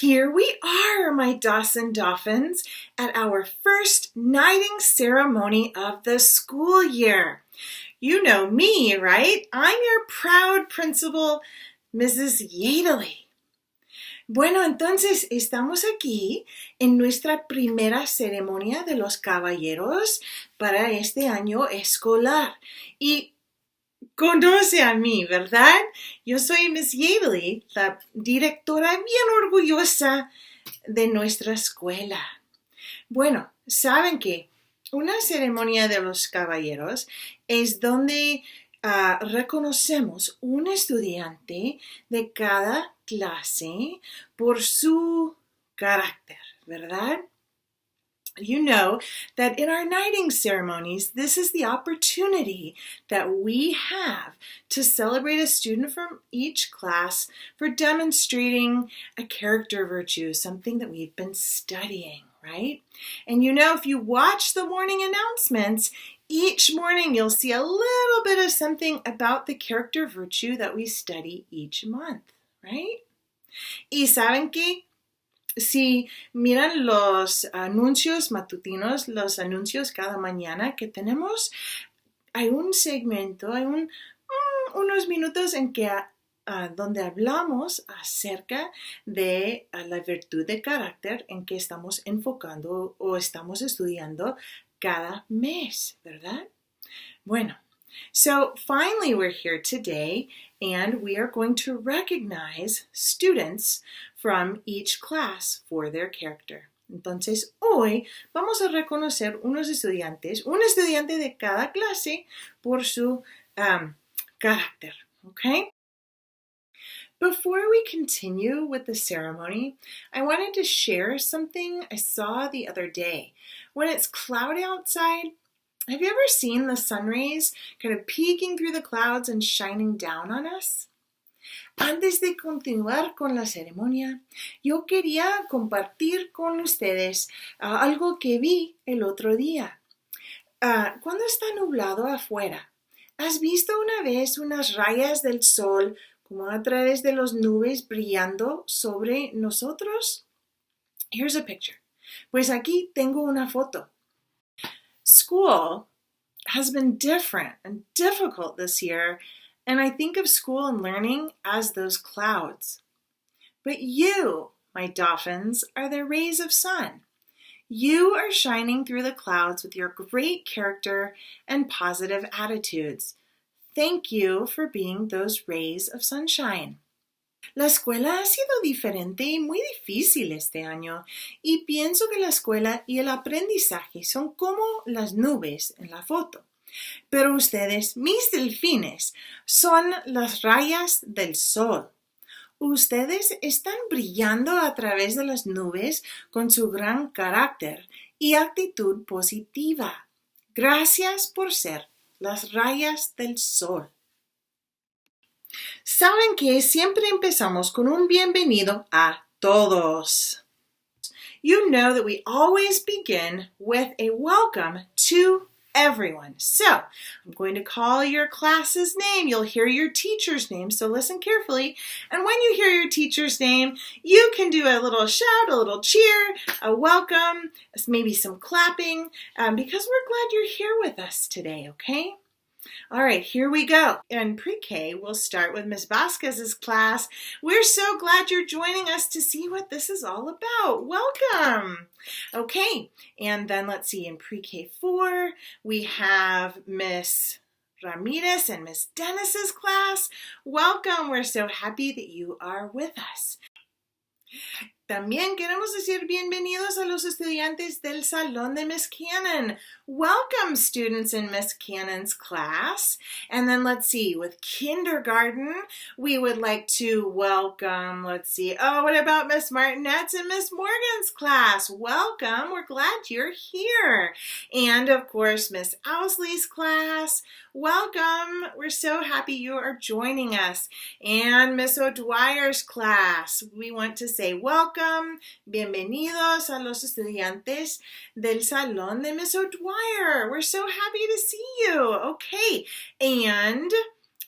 Here we are, my Dawson Dolphins, at our first knighting ceremony of the school year. You know me, right? I'm your proud principal, Mrs. Yadley. Bueno, entonces estamos aquí en nuestra primera ceremonia de los caballeros para este año escolar. Y conoce a mí, ¿verdad? Yo soy Miss Yadley, la directora bien orgullosa de nuestra escuela. Bueno, ¿saben qué? Una ceremonia de los caballeros es donde reconocemos un estudiante de cada clase por su carácter, ¿verdad? You know that in our knighting ceremonies, this is the opportunity that we have to celebrate a student from each class for demonstrating a character virtue, something that we've been studying, right? And you know, if you watch the morning announcements, each morning you'll see a little bit of something about the character virtue that we study each month, right? ¿Y saben qué? Si miran los anuncios matutinos, los anuncios cada mañana que tenemos, hay un segmento, hay unos minutos en que donde hablamos acerca de la virtud de carácter en que estamos enfocando o estamos estudiando cada mes, ¿verdad? Bueno, so finally we're here today and we are going to recognize students from each class for their character. Entonces, hoy vamos a reconocer un estudiante de cada clase por su carácter, okay? Before we continue with the ceremony, I wanted to share something I saw the other day. When it's cloudy outside, have you ever seen the sun rays kind of peeking through the clouds and shining down on us? Antes de continuar con la ceremonia, yo quería compartir con ustedes algo que vi el otro día. Cuando está nublado afuera, ¿has visto una vez unas rayas del sol como a través de las nubes brillando sobre nosotros? Here's a picture. Pues aquí tengo una foto. School has been different and difficult this year, and I think of school and learning as those clouds. But you, my dolphins, are the rays of sun. You are shining through the clouds with your great character and positive attitudes. Thank you for being those rays of sunshine. La escuela ha sido diferente y muy difícil este año, y pienso que la escuela y el aprendizaje son como las nubes en la foto. Pero ustedes, mis delfines, son las rayas del sol. Ustedes están brillando a través de las nubes con su gran carácter y actitud positiva. Gracias por ser las rayas del sol. Saben que siempre empezamos con un bienvenido a todos. You know that we always begin with a welcome to everyone. So, I'm going to call your class's name. You'll hear your teacher's name, so listen carefully. And when you hear your teacher's name, you can do a little shout, a little cheer, a welcome, maybe some clapping, because we're glad you're here with us today, okay? All right, here we go. In pre-K, we'll start with Ms. Vasquez's class. We're so glad you're joining us to see what this is all about. Welcome. Okay, and then let's see, in pre-K4, we have Ms. Ramirez and Ms. Dennis's class. Welcome. We're so happy that you are with us. También queremos decir bienvenidos a los estudiantes del Salón de Miss Cannon. Welcome, students in Miss Cannon's class. And then let's see, with kindergarten, we would like to welcome, what about Miss Martinette's and Miss Morgan's class? Welcome, we're glad you're here. And of course, Miss Owsley's class. Welcome, we're so happy you are joining us. And Miss O'Dwyer's class, we want to say welcome, bienvenidos a los estudiantes del Salón de Miss O'Dwyer. We're so happy to see you. Okay, and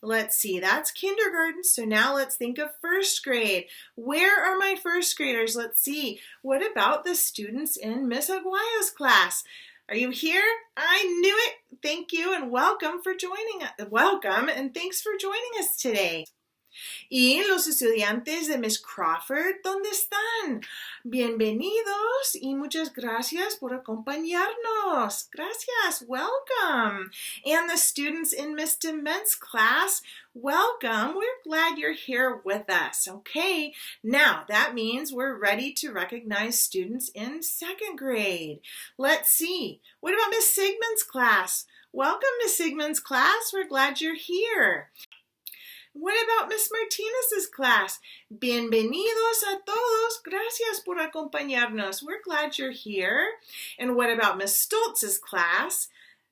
Let's see, that's kindergarten. So now let's think of first grade. Where are my first graders? Let's see. What about the students in Miss Aguayo's class? Are you here? I knew it. Thank you and welcome for joining us. Welcome and thanks for joining us today. Y los estudiantes de Miss Crawford, ¿dónde están? Bienvenidos y muchas gracias por acompañarnos. Gracias, welcome. And the students in Miss Dement's class, welcome. We're glad you're here with us. Okay, now that means we're ready to recognize students in second grade. Let's see. What about Miss Sigmund's class? Welcome, Miss Sigmund's class. We're glad you're here. What about Miss Martinez's class? Bienvenidos a todos. Gracias por acompañarnos. We're glad you're here. And what about Miss Stoltz's class?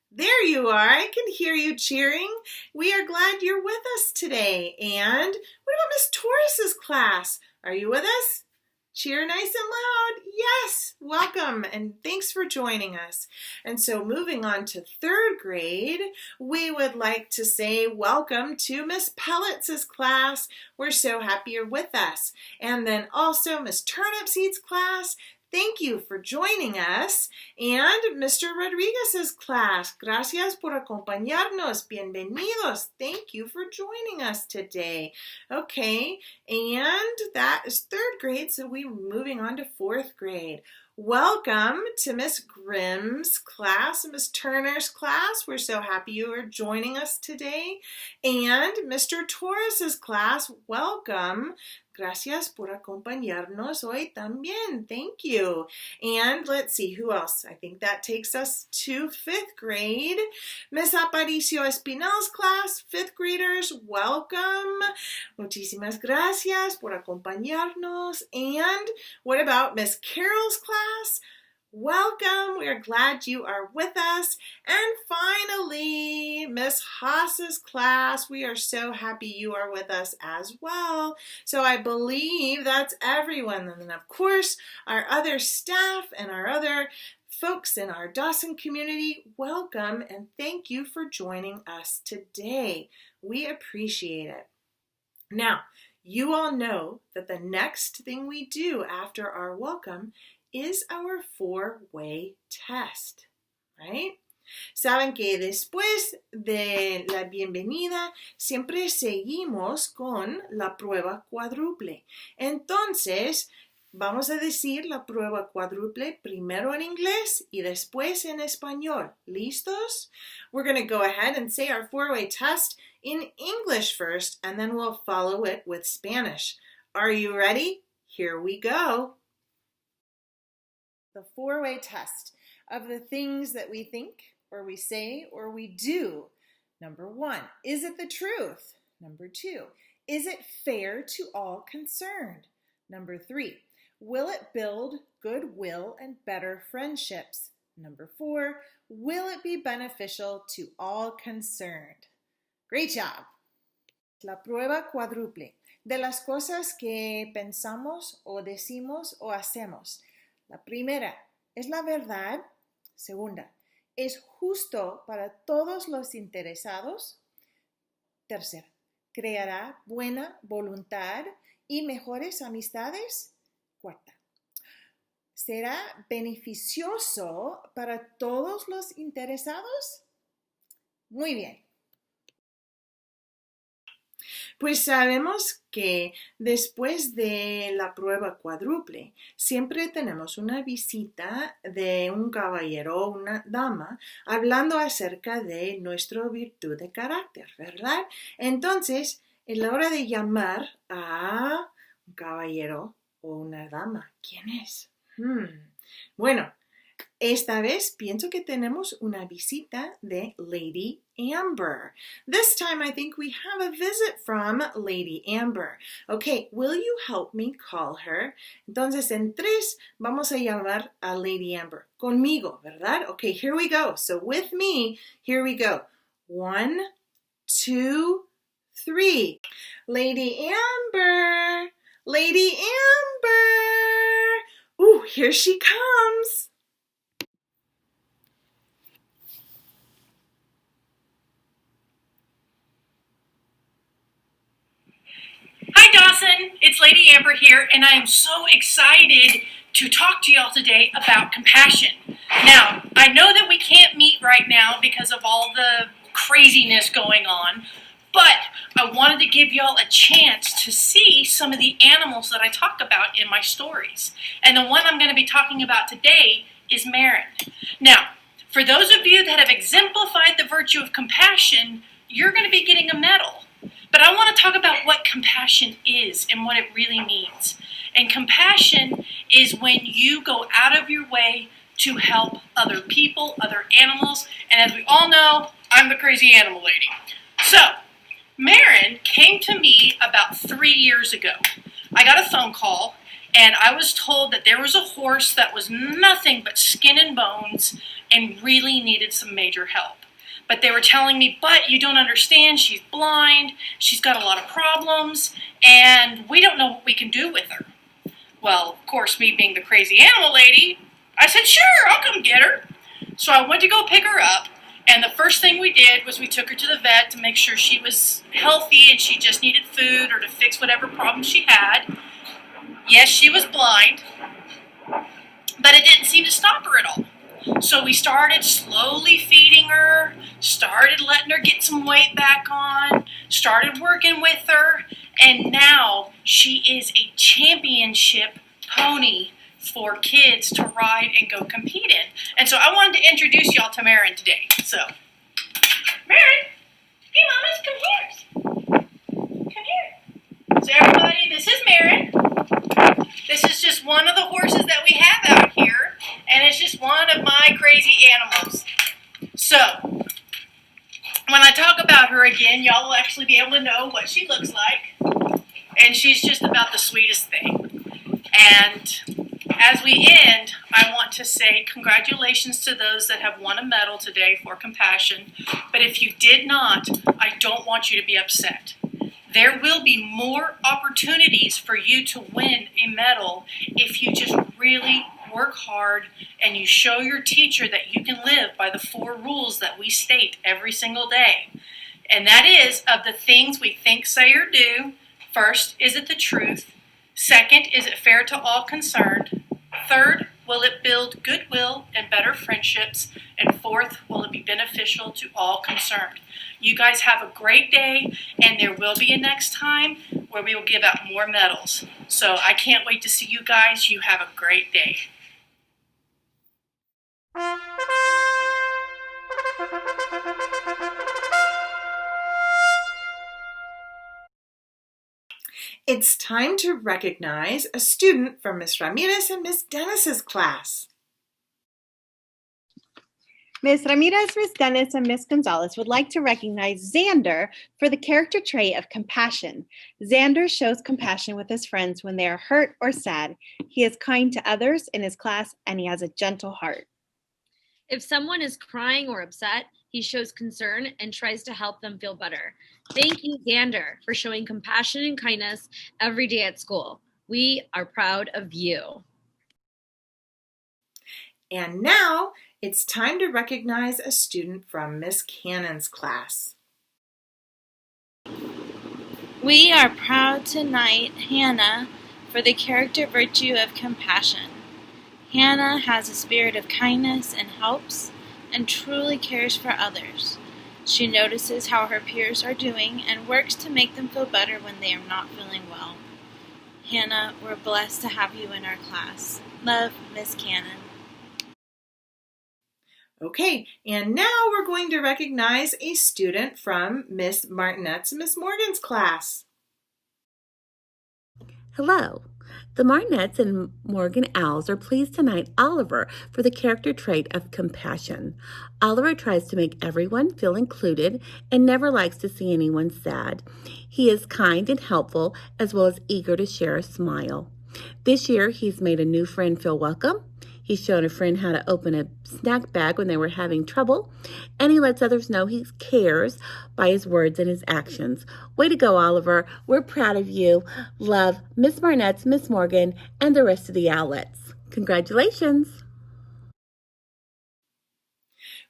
There you are. I can hear you cheering. We are glad you're with us today. And what about Miss Torres's class? Are you with us? Cheer nice and loud. Yes, welcome and thanks for joining us. And so moving on to third grade, we would like to say welcome to Miss Pellets's class. We're so happy you're with us. And then also Miss Turnipseed's class. Thank you for joining us. And Mr. Rodriguez's class. Gracias por acompañarnos. Bienvenidos. Thank you for joining us today. Okay, and that is third grade, so we're moving on to fourth grade. Welcome to Miss Grimm's class and Miss Turner's class. We're so happy you are joining us today. And Mr. Torres's class, welcome. Gracias por acompañarnos hoy también. Thank you. And let's see, who else? I think that takes us to fifth grade. Miss Aparicio Espinal's class, fifth graders, welcome. Muchísimas gracias por acompañarnos. And what about Miss Carol's class? Welcome. We are glad you are with us. And finally, Miss Haas's class. We are so happy you are with us as well. So I believe that's everyone. And then, of course, our other staff and our other folks in our Dawson community, welcome and thank you for joining us today. We appreciate it. Now, you all know that the next thing we do after our welcome is our four-way test, right? Saben que después de la bienvenida siempre seguimos con la prueba cuádruple. Entonces, vamos a decir la prueba cuádruple primero en inglés y después en español. ¿Listos? We're going to go ahead and say our four-way test in English first, and then we'll follow it with Spanish. Are you ready? Here we go. The four-way test of the things that we think or we say or we do. Number 1, is it the truth? Number 2, is it fair to all concerned? Number 3, will it build goodwill and better friendships? Number 4, will it be beneficial to all concerned? Great job! La prueba cuádruple. De las cosas que pensamos o decimos o hacemos. La primera, ¿es la verdad? Segunda, ¿es justo para todos los interesados? Tercera, ¿creará buena voluntad y mejores amistades? Cuarta, ¿será beneficioso para todos los interesados? Muy bien. Pues sabemos que después de la prueba cuádruple siempre tenemos una visita de un caballero o una dama hablando acerca de nuestra virtud de carácter, ¿verdad? Entonces, es la hora de llamar a un caballero o una dama. ¿Quién es? Bueno, esta vez pienso que tenemos una visita de Lady Amber. This time I think we have a visit from Lady Amber. Okay, will you help me call her? Entonces en 3 vamos a llamar a Lady Amber. Conmigo, ¿verdad? Okay, here we go. So with me, here we go. 1, 2, 3. Lady Amber! Lady Amber! Ooh, here she comes. everyone, it's Lady Amber here, and I am so excited to talk to y'all today about compassion. Now, I know that we can't meet right now because of all the craziness going on, but I wanted to give y'all a chance to see some of the animals that I talk about in my stories. And the one I'm going to be talking about today is Marin. Now, for those of you that have exemplified the virtue of compassion, you're going to be getting a medal. But I want to talk about what compassion is and what it really means. And compassion is when you go out of your way to help other people, other animals, and as we all know, I'm the crazy animal lady. So, Marin came to me about 3 years ago. I got a phone call, and I was told that there was a horse that was nothing but skin and bones and really needed some major help. But they were telling me, but you don't understand, she's blind, she's got a lot of problems, and we don't know what we can do with her. Well, of course, me being the crazy animal lady, I said, sure, I'll come get her. So I went to go pick her up, and the first thing we did was we took her to the vet to make sure she was healthy and she just needed food or to fix whatever problem she had. Yes, she was blind, but it didn't seem to stop her at all. So we started slowly feeding her, started letting her get some weight back on, started working with her, and now she is a championship pony for kids to ride and go compete in. And so I wanted to introduce y'all to Marin today. So, Marin, hey mamas, come here. So everybody, this is Marin. This is just one of the horses that we have out here, and it's just one of my crazy animals. So, when I talk about her again, y'all will actually be able to know what she looks like, and she's just about the sweetest thing. And as we end, I want to say congratulations to those that have won a medal today for compassion, but if you did not, I don't want you to be upset. There will be more opportunities for you to win a medal if you just really work hard and you show your teacher that you can live by the 4 rules that we state every single day. And that is, of the things we think, say, or do, first, is it the truth? Second, is it fair to all concerned? Third, will it build goodwill and better friendships? And fourth, will it be beneficial to all concerned? You guys have a great day, and there will be a next time where we will give out more medals. So I can't wait to see you guys. You have a great day. It's time to recognize a student from Miss Ramirez and Miss Dennis's class. Ms. Ramirez, Ms. Dennis, and Ms. Gonzalez would like to recognize Xander for the character trait of compassion. Xander shows compassion with his friends when they are hurt or sad. He is kind to others in his class, and he has a gentle heart. If someone is crying or upset, he shows concern and tries to help them feel better. Thank you, Xander, for showing compassion and kindness every day at school. We are proud of you. And now it's time to recognize a student from Miss Cannon's class. We are proud to knight Hannah for the character virtue of compassion. Hannah has a spirit of kindness and helps and truly cares for others. She notices how her peers are doing and works to make them feel better when they are not feeling well. Hannah, we're blessed to have you in our class. Love, Miss Cannon. Okay, and now we're going to recognize a student from Miss Martinette's Miss Morgan's class. Hello. The Martinettes and Morgan Owls are pleased to knight Oliver for the character trait of compassion. Oliver tries to make everyone feel included and never likes to see anyone sad. He is kind and helpful, as well as eager to share a smile. This year, he's made a new friend feel welcome. He's shown a friend how to open a snack bag when they were having trouble, and he lets others know he cares by his words and his actions. Way to go, Oliver. We're proud of you. Love, Miss Martinette's, Miss Morgan, and the rest of the Owlets. Congratulations.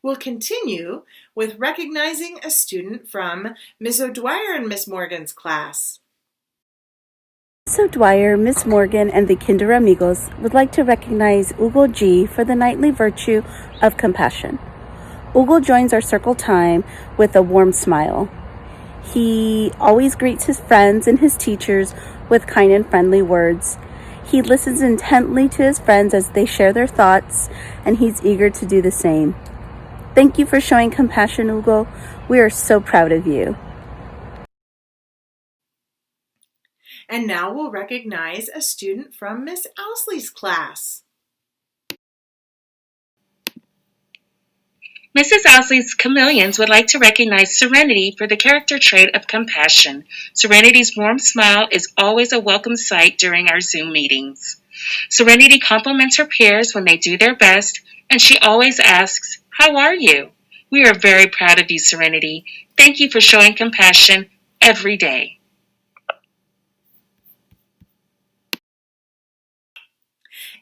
We'll continue with recognizing a student from Miss O'Dwyer and Miss Morgan's class. Miss O'Dwyer, Miss Morgan, and the Kinder Amigos would like to recognize Hugo G for the nightly virtue of compassion. Hugo joins our circle time with a warm smile. He always greets his friends and his teachers with kind and friendly words. He listens intently to his friends as they share their thoughts, and he's eager to do the same. Thank you for showing compassion, Hugo. We are so proud of you. And now we'll recognize a student from Miss Ousley's class. Mrs. Ousley's Chameleons would like to recognize Serenity for the character trait of compassion. Serenity's warm smile is always a welcome sight during our Zoom meetings. Serenity compliments her peers when they do their best, and she always asks, "How are you?" We are very proud of you, Serenity. Thank you for showing compassion every day.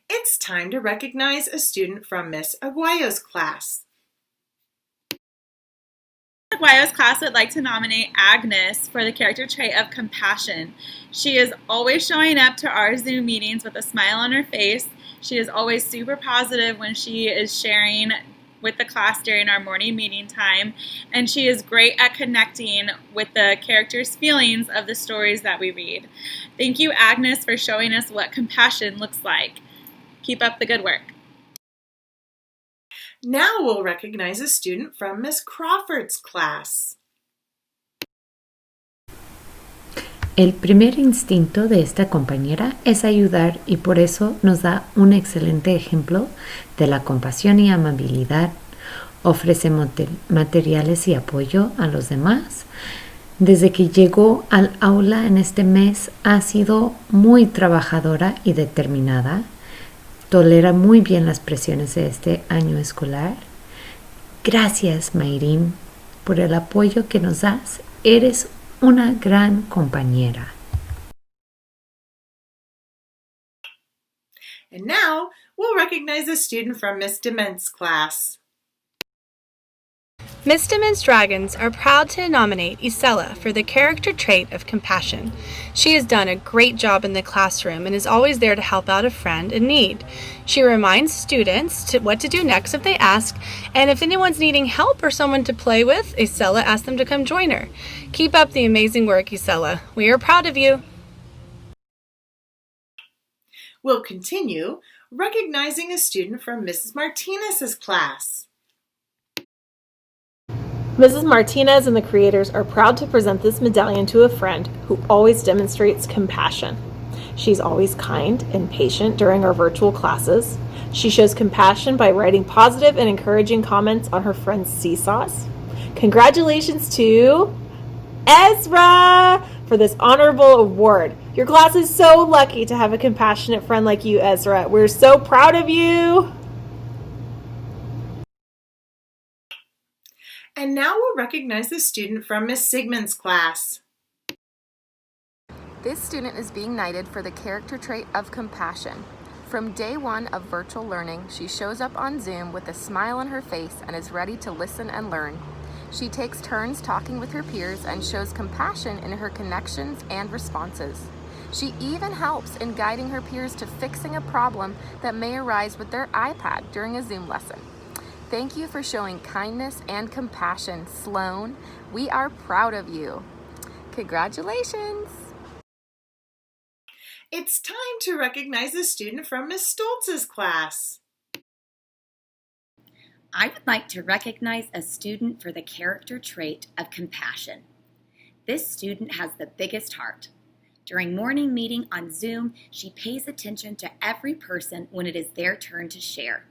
It's time to recognize a student from Miss Aguayo's class. Aguayo's class would like to nominate Agnes for the character trait of compassion. She is always showing up to our Zoom meetings with a smile on her face. She is always super positive when she is sharing with the class during our morning meeting time, and she is great at connecting with the characters' feelings of the stories that we read. Thank you, Agnes, for showing us what compassion looks like. Keep up the good work. Now we'll recognize a student from Miss Crawford's class. El primer instinto de esta compañera es ayudar y por eso nos da un excelente ejemplo de la compasión y amabilidad. Ofrece materiales y apoyo a los demás. Desde que llegó al aula en este mes ha sido muy trabajadora y determinada. Tolera muy bien las presiones de este año escolar. Gracias, Mayrin, por el apoyo que nos das. Eres una gran compañera. And now we'll recognize a student from Miss Dement's class. Miss Dement's Dragons are proud to nominate Isela for the character trait of compassion. She has done a great job in the classroom and is always there to help out a friend in need. She reminds students what to do next if they ask, and if anyone's needing help or someone to play with, Isela asks them to come join her. Keep up the amazing work, Isela. We are proud of you. We'll continue recognizing a student from Mrs. Martinez's class. Mrs. Martinez and the creators are proud to present this medallion to a friend who always demonstrates compassion. She's always kind and patient during our virtual classes. She shows compassion by writing positive and encouraging comments on her friend's seesaws. Congratulations to Ezra for this honorable award. Your class is so lucky to have a compassionate friend like you, Ezra. We're so proud of you. And now we'll recognize the student from Miss Sigmund's class. This student is being knighted for the character trait of compassion. From day one of virtual learning, she shows up on Zoom with a smile on her face and is ready to listen and learn. She takes turns talking with her peers and shows compassion in her connections and responses. She even helps in guiding her peers to fixing a problem that may arise with their iPad during a Zoom lesson. Thank you for showing kindness and compassion, Sloan. We are proud of you. Congratulations! It's time to recognize a student from Miss Stoltz's class. I would like to recognize a student for the character trait of compassion. This student has the biggest heart. During morning meeting on Zoom, she pays attention to every person when it is their turn to share.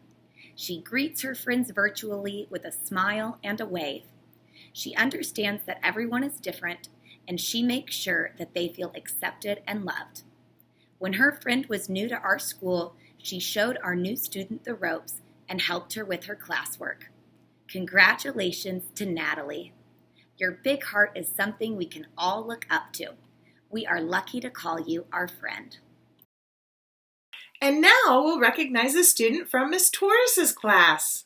She greets her friends virtually with a smile and a wave. She understands that everyone is different, and she makes sure that they feel accepted and loved. When her friend was new to our school, she showed our new student the ropes and helped her with her classwork. Congratulations to Natalie. Your big heart is something we can all look up to. We are lucky to call you our friend. And now we'll recognize a student from Miss Torres's class.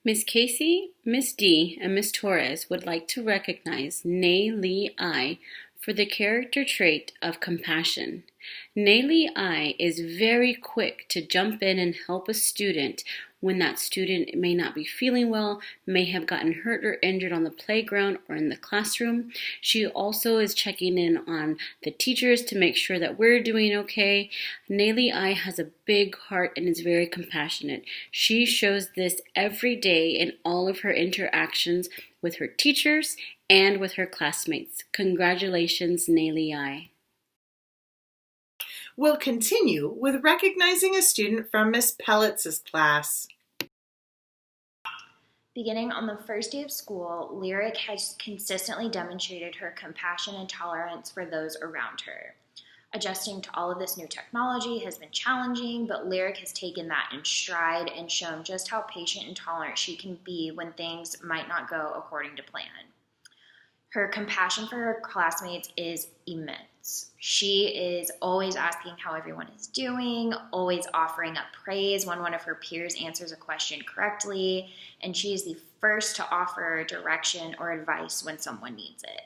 Miss Casey, Miss D, and Miss Torres would like to recognize Nay Lee I for the character trait of compassion. Nayli I is very quick to jump in and help a student when that student may not be feeling well, may have gotten hurt or injured on the playground or in the classroom. She also is checking in on the teachers to make sure that we're doing okay. Nayli I has a big heart and is very compassionate. She shows this every day in all of her interactions with her teachers and with her classmates. Congratulations, Nayli I. We'll continue with recognizing a student from Miss Pellets' class. Beginning on the first day of school, Lyric has consistently demonstrated her compassion and tolerance for those around her. Adjusting to all of this new technology has been challenging, but Lyric has taken that in stride and shown just how patient and tolerant she can be when things might not go according to plan. Her compassion for her classmates is immense. She is always asking how everyone is doing, always offering up praise when one of her peers answers a question correctly, and she is the first to offer direction or advice when someone needs it.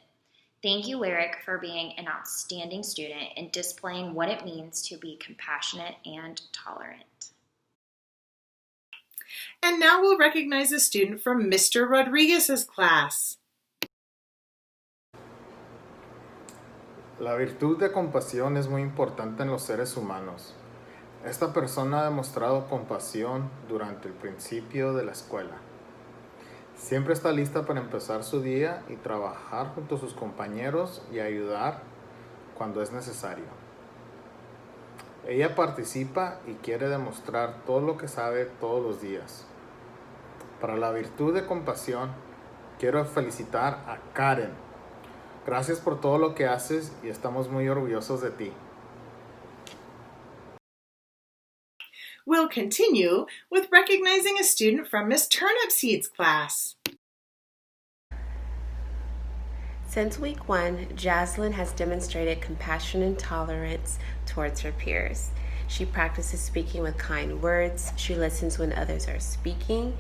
Thank you, Lyric, for being an outstanding student and displaying what it means to be compassionate and tolerant. And now we'll recognize a student from Mr. Rodriguez's class. La virtud de compasión es muy importante en los seres humanos. Esta persona ha demostrado compasión durante el principio de la escuela. Siempre está lista para empezar su día y trabajar junto a sus compañeros y ayudar cuando es necesario. Ella participa y quiere demostrar todo lo que sabe todos los días. Para la virtud de compasión, quiero felicitar a Karen. Gracias por todo lo que haces y estamos muy orgullosos de ti. We'll continue with recognizing a student from Miss Turnipseed's class. Since week 1, Jaslyn has demonstrated compassion and tolerance towards her peers. She practices speaking with kind words, she listens when others are speaking,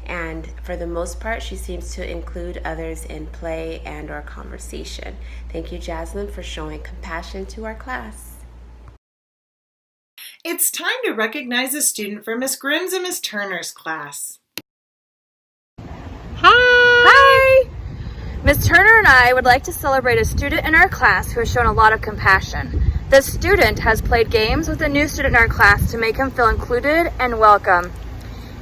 and for the most part, she seems to include others in play and or conversation. Thank you, Jaslyn, for showing compassion to our class. It's time to recognize a student from Miss Grimm's and Miss Turner's class. Hi! Miss Turner and I would like to celebrate a student in our class who has shown a lot of compassion. This student has played games with a new student in our class to make him feel included and welcome.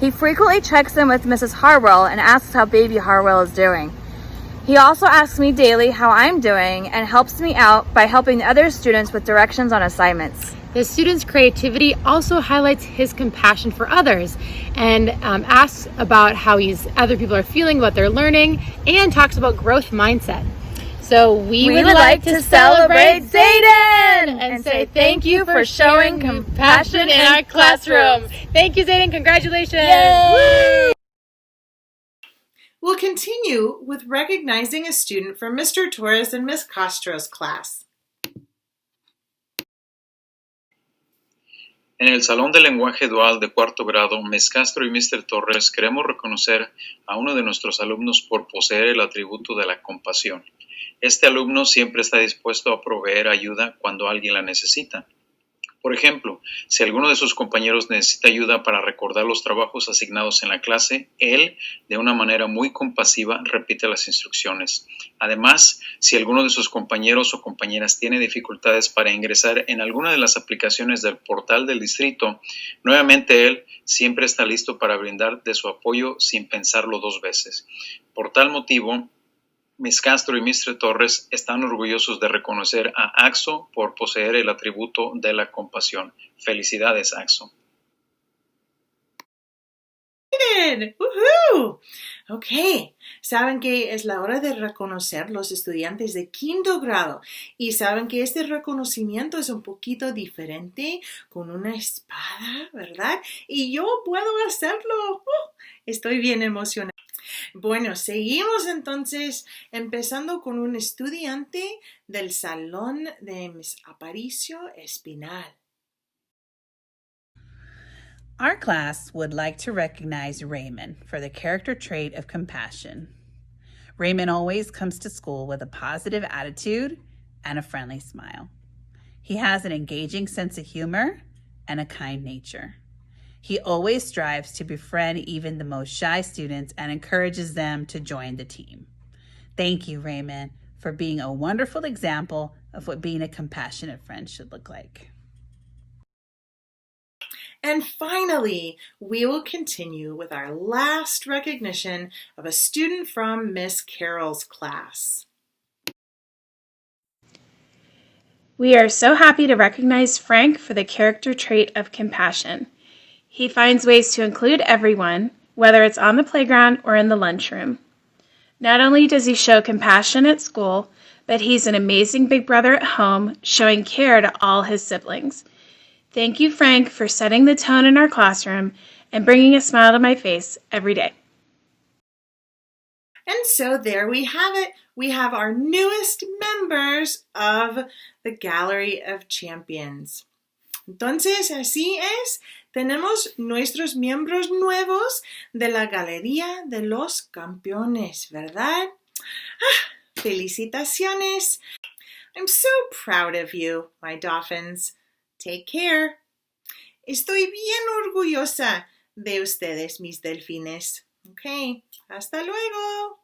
He frequently checks in with Mrs. Harwell and asks how baby Harwell is doing. He also asks me daily how I'm doing and helps me out by helping the other students with directions on assignments. The student's creativity also highlights his compassion for others and asks about how other people are feeling, what they're learning, and talks about growth mindset. So we would like to celebrate Zayden and say thank you for showing compassion in our classroom. Thank you, Zayden. Congratulations. Yay! We'll continue with recognizing a student from Mr. Torres and Miss Castro's class. En el Salón de Lenguaje Dual de cuarto grado, Ms. Castro y Mr. Torres queremos reconocer a uno de nuestros alumnos por poseer el atributo de la compasión. Este alumno siempre está dispuesto a proveer ayuda cuando alguien la necesita. Por ejemplo, si alguno de sus compañeros necesita ayuda para recordar los trabajos asignados en la clase, él, de una manera muy compasiva, repite las instrucciones. Además, si alguno de sus compañeros o compañeras tiene dificultades para ingresar en alguna de las aplicaciones del portal del distrito, nuevamente él siempre está listo para brindar de su apoyo sin pensarlo dos veces. Por tal motivo, Ms. Castro y Mr. Torres están orgullosos de reconocer a Axo por poseer el atributo de la compasión. Felicidades, Axo. ¡Woohoo! Ok, saben que es la hora de reconocer los estudiantes de quinto grado y saben que este reconocimiento es un poquito diferente con una espada, ¿verdad? Y yo puedo hacerlo. Estoy bien emocionada. Bueno, seguimos entonces empezando con un estudiante del salón de Miss Aparicio Espinal. Our class would like to recognize Raymond for the character trait of compassion. Raymond always comes to school with a positive attitude and a friendly smile. He has an engaging sense of humor and a kind nature. He always strives to befriend even the most shy students and encourages them to join the team. Thank you, Raymond, for being a wonderful example of what being a compassionate friend should look like. And finally, we will continue with our last recognition of a student from Miss Carroll's class. We are so happy to recognize Frank for the character trait of compassion. He finds ways to include everyone, whether it's on the playground or in the lunchroom. Not only does he show compassion at school, but he's an amazing big brother at home, showing care to all his siblings. Thank you, Frank, for setting the tone in our classroom and bringing a smile to my face every day. And so there we have it. We have our newest members of the Gallery of Champions. Entonces, así es. Tenemos nuestros miembros nuevos de la Galería de los Campeones, ¿verdad? Felicitaciones. I'm so proud of you, my Dolphins. Take care. Estoy bien orgullosa de ustedes, mis delfines. Okay, hasta luego.